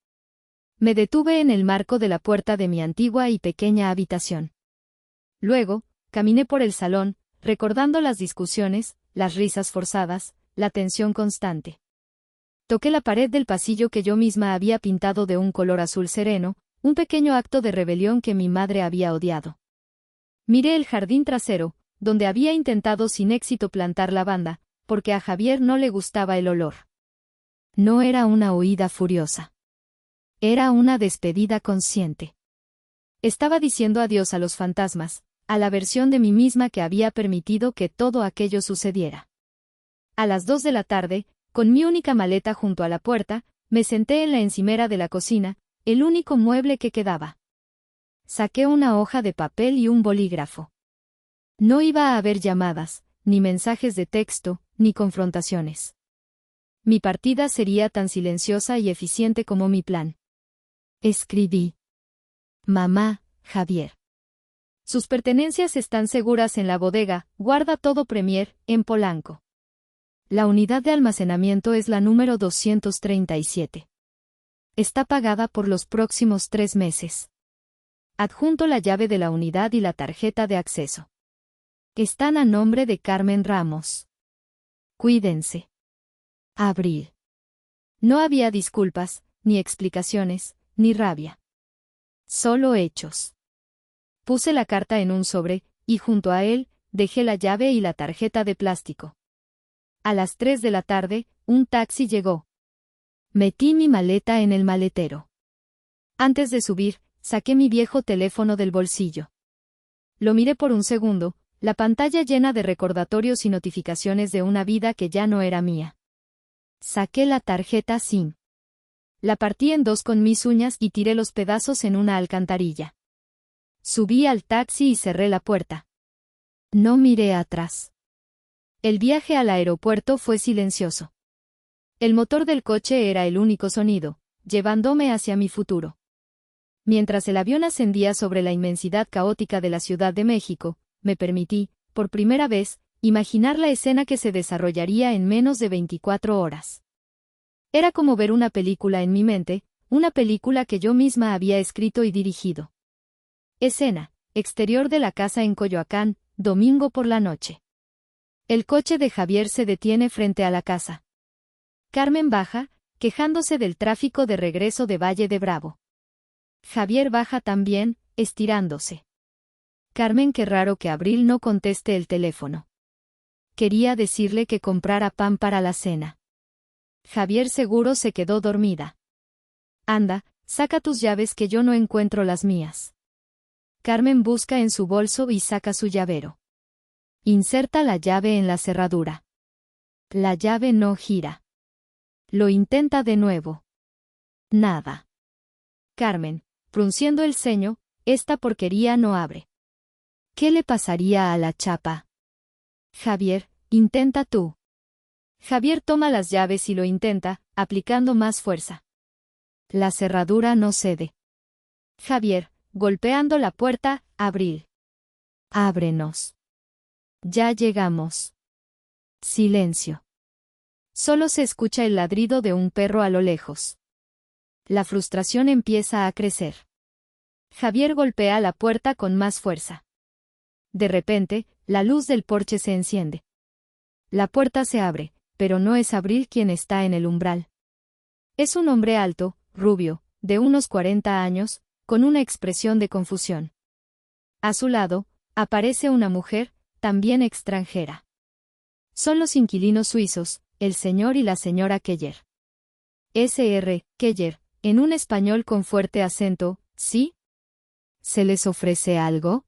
Me detuve en el marco de la puerta de mi antigua y pequeña habitación. Luego, caminé por el salón, recordando las discusiones, las risas forzadas, la tensión constante. Toqué la pared del pasillo que yo misma había pintado de un color azul sereno, un pequeño acto de rebelión que mi madre había odiado. Miré el jardín trasero, donde había intentado sin éxito plantar lavanda, porque a Javier no le gustaba el olor. No era una huida furiosa. Era una despedida consciente. Estaba diciendo adiós a los fantasmas, a la versión de mí misma que había permitido que todo aquello sucediera. A las 2 de la tarde, con mi única maleta junto a la puerta, me senté en la encimera de la cocina, el único mueble que quedaba. Saqué una hoja de papel y un bolígrafo. No iba a haber llamadas, ni mensajes de texto, ni confrontaciones. Mi partida sería tan silenciosa y eficiente como mi plan. Escribí: Mamá, Javier. Sus pertenencias están seguras en la bodega, guarda todo Premier, en Polanco. La unidad de almacenamiento es la número 237. Está pagada por los próximos 3 meses. Adjunto la llave de la unidad y la tarjeta de acceso. Están a nombre de Carmen Ramos. Cuídense. Abril. No había disculpas, ni explicaciones, ni rabia. Solo hechos. Puse la carta en un sobre, y junto a él, dejé la llave y la tarjeta de plástico. A las 3 de la tarde, un taxi llegó. Metí mi maleta en el maletero. Antes de subir, saqué mi viejo teléfono del bolsillo. Lo miré por un segundo, la pantalla llena de recordatorios y notificaciones de una vida que ya no era mía. Saqué la tarjeta SIM. La partí en dos con mis uñas y tiré los pedazos en una alcantarilla. Subí al taxi y cerré la puerta. No miré atrás. El viaje al aeropuerto fue silencioso. El motor del coche era el único sonido, llevándome hacia mi futuro. Mientras el avión ascendía sobre la inmensidad caótica de la Ciudad de México, me permití, por primera vez, imaginar la escena que se desarrollaría en menos de 24 horas. Era como ver una película en mi mente, una película que yo misma había escrito y dirigido. Escena: exterior de la casa en Coyoacán, domingo por la noche. El coche de Javier se detiene frente a la casa. Carmen baja, quejándose del tráfico de regreso de Valle de Bravo. Javier baja también, estirándose. Carmen, qué raro que Abril no conteste el teléfono. Quería decirle que comprara pan para la cena. Javier seguro se quedó dormida. Anda, saca tus llaves que yo no encuentro las mías. Carmen busca en su bolso y saca su llavero. Inserta la llave en la cerradura. La llave no gira. Lo intenta de nuevo. Nada. Carmen, frunciendo el ceño, esta porquería no abre. ¿Qué le pasaría a la chapa? Javier, intenta tú. Javier toma las llaves y lo intenta, aplicando más fuerza. La cerradura no cede. Javier, golpeando la puerta, Abril. Ábrenos. Ya llegamos. Silencio. Solo se escucha el ladrido de un perro a lo lejos. La frustración empieza a crecer. Javier golpea la puerta con más fuerza. De repente, la luz del porche se enciende. La puerta se abre, pero no es Abril quien está en el umbral. Es un hombre alto, rubio, de unos 40 años, con una expresión de confusión. A su lado, aparece una mujer, también extranjera. Son los inquilinos suizos, el señor y la señora Keller. Sr. Keller, en un español con fuerte acento, ¿sí? ¿Se les ofrece algo?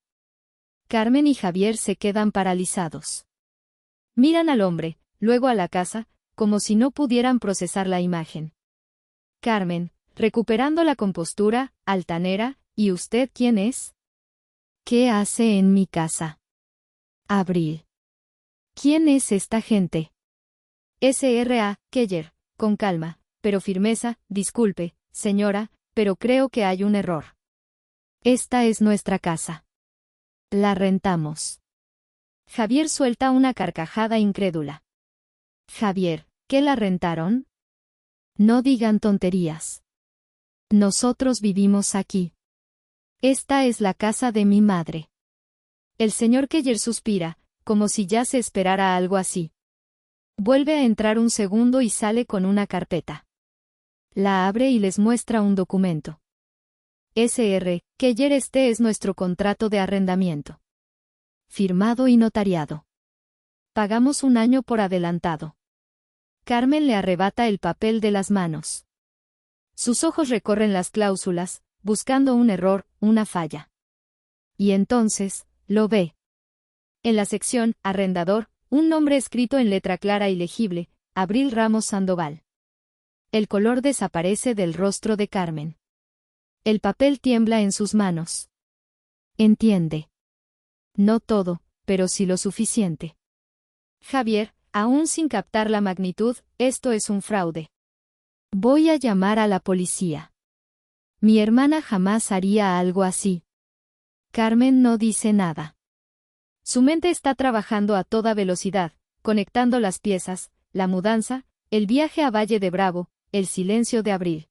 Carmen y Javier se quedan paralizados. Miran al hombre, luego a la casa, como si no pudieran procesar la imagen. Carmen, recuperando la compostura, altanera, ¿y usted quién es? ¿Qué hace en mi casa? Abril. ¿Quién es esta gente? Sra. Keller, con calma, pero firmeza, disculpe, señora, pero creo que hay un error. Esta es nuestra casa. La rentamos. Javier suelta una carcajada incrédula. Javier, ¿qué la rentaron? No digan tonterías. Nosotros vivimos aquí. Esta es la casa de mi madre. El señor Keller suspira, como si ya se esperara algo así. Vuelve a entrar un segundo y sale con una carpeta. La abre y les muestra un documento. Sr. Keller, este es nuestro contrato de arrendamiento. Firmado y notariado. Pagamos 1 año por adelantado. Carmen le arrebata el papel de las manos. Sus ojos recorren las cláusulas, buscando un error, una falla. Y entonces, lo ve. En la sección Arrendador, un nombre escrito en letra clara y legible, Abril Ramos Sandoval. El color desaparece del rostro de Carmen. El papel tiembla en sus manos. Entiende. No todo, pero sí lo suficiente. Javier, aún sin captar la magnitud, esto es un fraude. Voy a llamar a la policía. Mi hermana jamás haría algo así. Carmen no dice nada. Su mente está trabajando a toda velocidad, conectando las piezas, la mudanza, el viaje a Valle de Bravo, el silencio de Abril.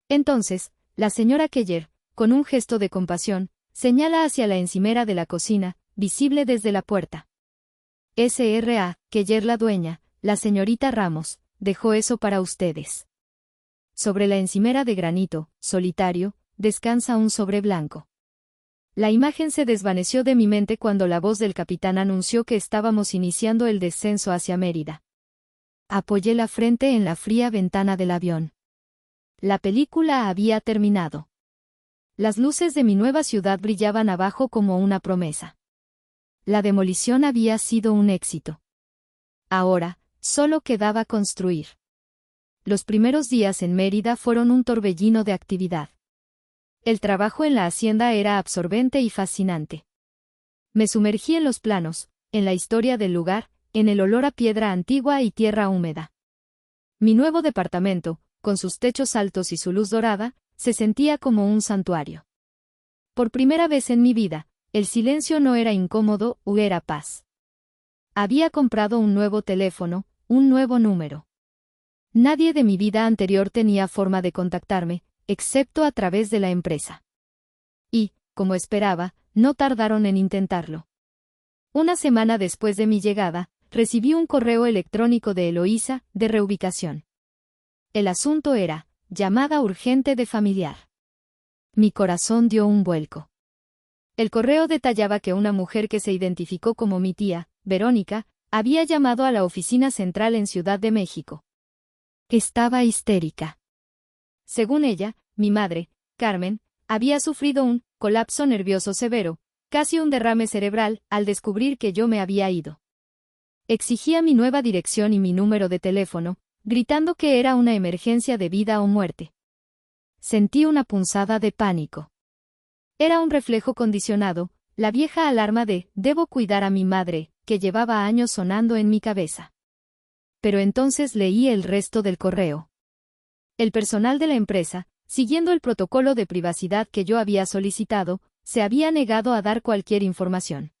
Entonces, la señora Keller, con un gesto de compasión, señala hacia la encimera de la cocina, visible desde la puerta. Sra. Keller, la dueña, la señorita Ramos, dejó eso para ustedes. Sobre la encimera de granito, solitario, descansa un sobre blanco. La imagen se desvaneció de mi mente cuando la voz del capitán anunció que estábamos iniciando el descenso hacia Mérida. Apoyé la frente en la fría ventana del avión. La película había terminado. Las luces de mi nueva ciudad brillaban abajo como una promesa. La demolición había sido un éxito. Ahora, solo quedaba construir. Los primeros días en Mérida fueron un torbellino de actividad. El trabajo en la hacienda era absorbente y fascinante. Me sumergí en los planos, en la historia del lugar, en el olor a piedra antigua y tierra húmeda. Mi nuevo departamento, con sus techos altos y su luz dorada, se sentía como un santuario. Por primera vez en mi vida, el silencio no era incómodo, era paz. Había comprado un nuevo teléfono, un nuevo número. Nadie de mi vida anterior tenía forma de contactarme, excepto a través de la empresa. Y, como esperaba, no tardaron en intentarlo. Una semana después de mi llegada, recibí un correo electrónico de Eloísa, de reubicación. El asunto era, llamada urgente de familiar. Mi corazón dio un vuelco. El correo detallaba que una mujer que se identificó como mi tía, Verónica, había llamado a la oficina central en Ciudad de México. Estaba histérica. Según ella, mi madre, Carmen, había sufrido un colapso nervioso severo, casi un derrame cerebral, al descubrir que yo me había ido. Exigía mi nueva dirección y mi número de teléfono, gritando que era una emergencia de vida o muerte. Sentí una punzada de pánico. Era un reflejo condicionado, la vieja alarma de «debo cuidar a mi madre», que llevaba años sonando en mi cabeza. Pero entonces leí el resto del correo. El personal de la empresa, siguiendo el protocolo de privacidad que yo había solicitado, se había negado a dar cualquier información.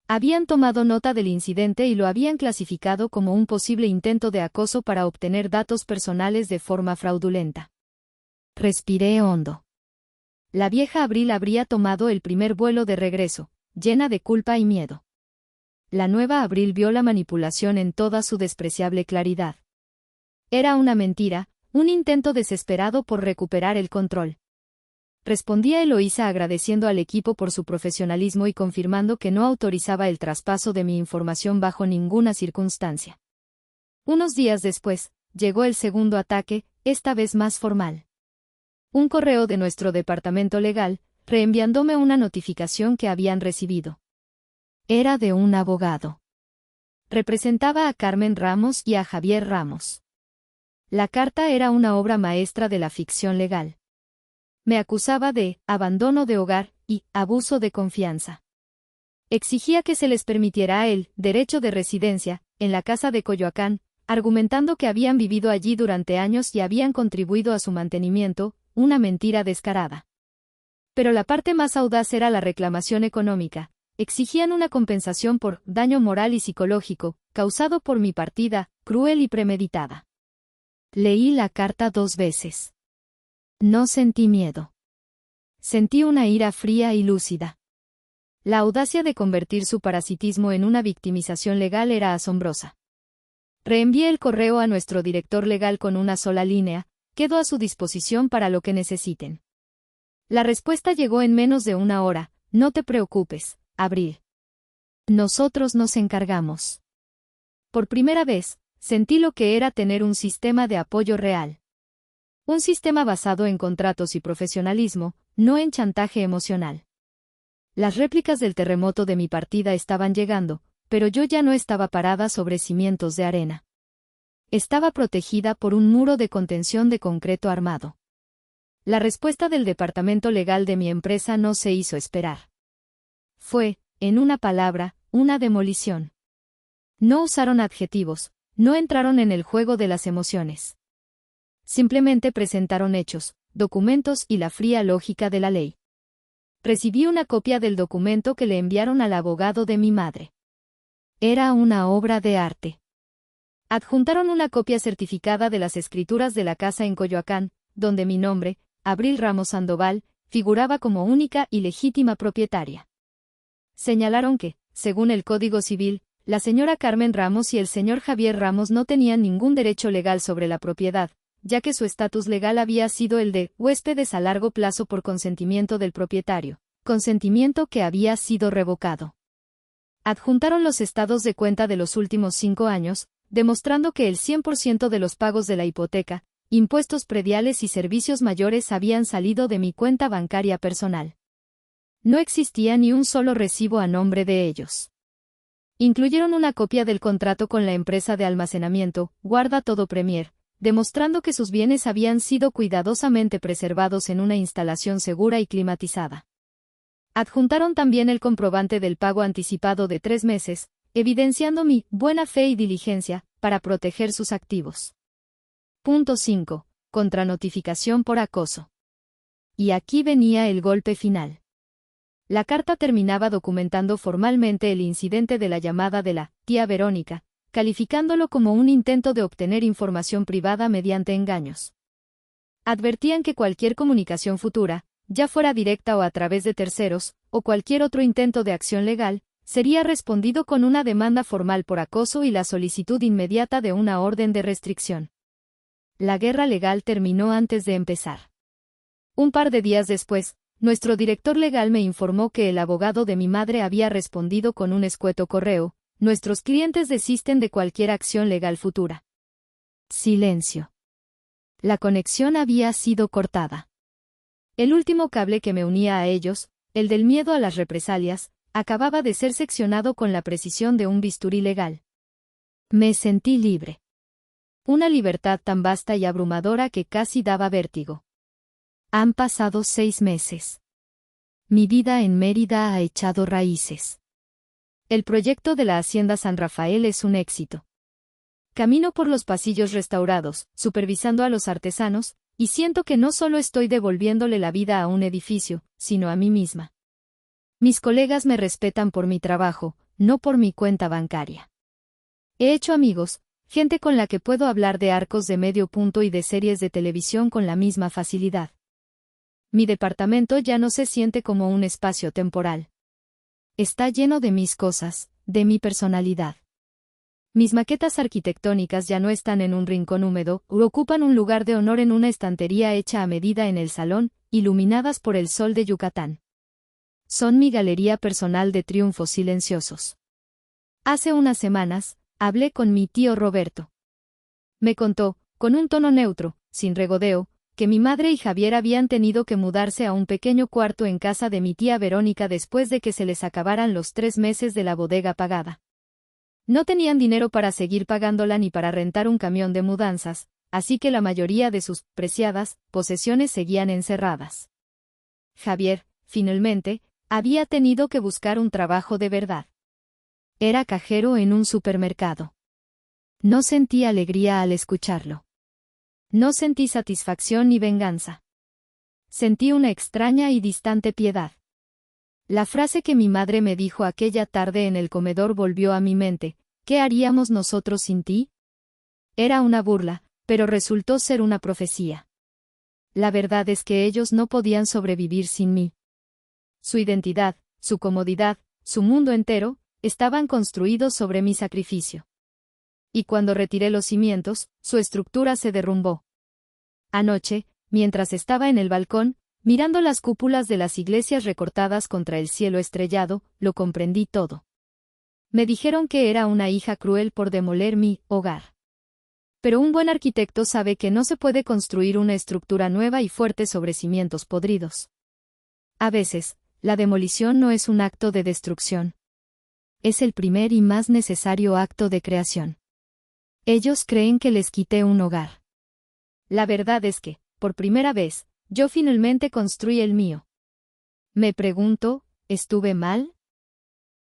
Habían tomado nota del incidente y lo habían clasificado como un posible intento de acoso para obtener datos personales de forma fraudulenta. Respiré hondo. La vieja Abril habría tomado el primer vuelo de regreso, llena de culpa y miedo. La nueva Abril vio la manipulación en toda su despreciable claridad. Era una mentira, un intento desesperado por recuperar el control. Respondía Eloísa agradeciendo al equipo por su profesionalismo y confirmando que no autorizaba el traspaso de mi información bajo ninguna circunstancia. Unos días después, llegó el segundo ataque, esta vez más formal. Un correo de nuestro departamento legal, reenviándome una notificación que habían recibido. Era de un abogado. Representaba a Carmen Ramos y a Javier Ramos. La carta era una obra maestra de la ficción legal. Me acusaba de abandono de hogar y abuso de confianza. Exigía que se les permitiera el derecho de residencia en la casa de Coyoacán, argumentando que habían vivido allí durante años y habían contribuido a su mantenimiento, una mentira descarada. Pero la parte más audaz era la reclamación económica. Exigían una compensación por daño moral y psicológico, causado por mi partida, cruel y premeditada. Leí la carta 2 veces. No sentí miedo. Sentí una ira fría y lúcida. La audacia de convertir su parasitismo en una victimización legal era asombrosa. Reenvié el correo a nuestro director legal con una sola línea: quedo a su disposición para lo que necesiten. La respuesta llegó en menos de una hora: no te preocupes, Abril. Nosotros nos encargamos. Por primera vez, sentí lo que era tener un sistema de apoyo real. Un sistema basado en contratos y profesionalismo, no en chantaje emocional. Las réplicas del terremoto de mi partida estaban llegando, pero yo ya no estaba parada sobre cimientos de arena. Estaba protegida por un muro de contención de concreto armado. La respuesta del departamento legal de mi empresa no se hizo esperar. Fue, en una palabra, una demolición. No usaron adjetivos, no entraron en el juego de las emociones. Simplemente presentaron hechos, documentos y la fría lógica de la ley. Recibí una copia del documento que le enviaron al abogado de mi madre. Era una obra de arte. Adjuntaron una copia certificada de las escrituras de la casa en Coyoacán, donde mi nombre, Abril Ramos Sandoval, figuraba como única y legítima propietaria. Señalaron que, según el Código Civil, la señora Carmen Ramos y el señor Javier Ramos no tenían ningún derecho legal sobre la propiedad, ya que su estatus legal había sido el de huéspedes a largo plazo por consentimiento del propietario, consentimiento que había sido revocado. Adjuntaron los estados de cuenta de los últimos 5 años, demostrando que el 100% de los pagos de la hipoteca, impuestos prediales y servicios mayores habían salido de mi cuenta bancaria personal. No existía ni un solo recibo a nombre de ellos. Incluyeron una copia del contrato con la empresa de almacenamiento, Guarda Todo Premier, demostrando que sus bienes habían sido cuidadosamente preservados en una instalación segura y climatizada. Adjuntaron también el comprobante del pago anticipado de 3 meses, evidenciando mi buena fe y diligencia para proteger sus activos. Punto 5. Contranotificación por acoso. Y aquí venía el golpe final. La carta terminaba documentando formalmente el incidente de la llamada de la tía Verónica, calificándolo como un intento de obtener información privada mediante engaños. Advertían que cualquier comunicación futura, ya fuera directa o a través de terceros, o cualquier otro intento de acción legal, sería respondido con una demanda formal por acoso y la solicitud inmediata de una orden de restricción. La guerra legal terminó antes de empezar. Un par de días después, nuestro director legal me informó que el abogado de mi madre había respondido con un escueto correo: nuestros clientes desisten de cualquier acción legal futura. Silencio. La conexión había sido cortada. El último cable que me unía a ellos, el del miedo a las represalias, acababa de ser seccionado con la precisión de un bisturí legal. Me sentí libre. Una libertad tan vasta y abrumadora que casi daba vértigo. Han pasado 6 meses. Mi vida en Mérida ha echado raíces. El proyecto de la Hacienda San Rafael es un éxito. Camino por los pasillos restaurados, supervisando a los artesanos, y siento que no solo estoy devolviéndole la vida a un edificio, sino a mí misma. Mis colegas me respetan por mi trabajo, no por mi cuenta bancaria. He hecho amigos, gente con la que puedo hablar de arcos de medio punto y de series de televisión con la misma facilidad. Mi departamento ya no se siente como un espacio temporal. Está lleno de mis cosas, de mi personalidad. Mis maquetas arquitectónicas ya no están en un rincón húmedo, o ocupan un lugar de honor en una estantería hecha a medida en el salón, iluminadas por el sol de Yucatán. Son mi galería personal de triunfos silenciosos. Hace unas semanas, hablé con mi tío Roberto. Me contó, con un tono neutro, sin regodeo, que mi madre y Javier habían tenido que mudarse a un pequeño cuarto en casa de mi tía Verónica después de que se les acabaran los 3 meses de la bodega pagada. No tenían dinero para seguir pagándola ni para rentar un camión de mudanzas, así que la mayoría de sus preciadas posesiones seguían encerradas. Javier, finalmente, había tenido que buscar un trabajo de verdad. Era cajero en un supermercado. No sentí alegría al escucharlo. No sentí satisfacción ni venganza. Sentí una extraña y distante piedad. La frase que mi madre me dijo aquella tarde en el comedor volvió a mi mente: ¿qué haríamos nosotros sin ti? Era una burla, pero resultó ser una profecía. La verdad es que ellos no podían sobrevivir sin mí. Su identidad, su comodidad, su mundo entero, estaban construidos sobre mi sacrificio. Y cuando retiré los cimientos, su estructura se derrumbó. Anoche, mientras estaba en el balcón, mirando las cúpulas de las iglesias recortadas contra el cielo estrellado, lo comprendí todo. Me dijeron que era una hija cruel por demoler mi hogar. Pero un buen arquitecto sabe que no se puede construir una estructura nueva y fuerte sobre cimientos podridos. A veces, la demolición no es un acto de destrucción. Es el primer y más necesario acto de creación. Ellos creen que les quité un hogar. La verdad es que, por primera vez, yo finalmente construí el mío. Me pregunto, ¿estuve mal?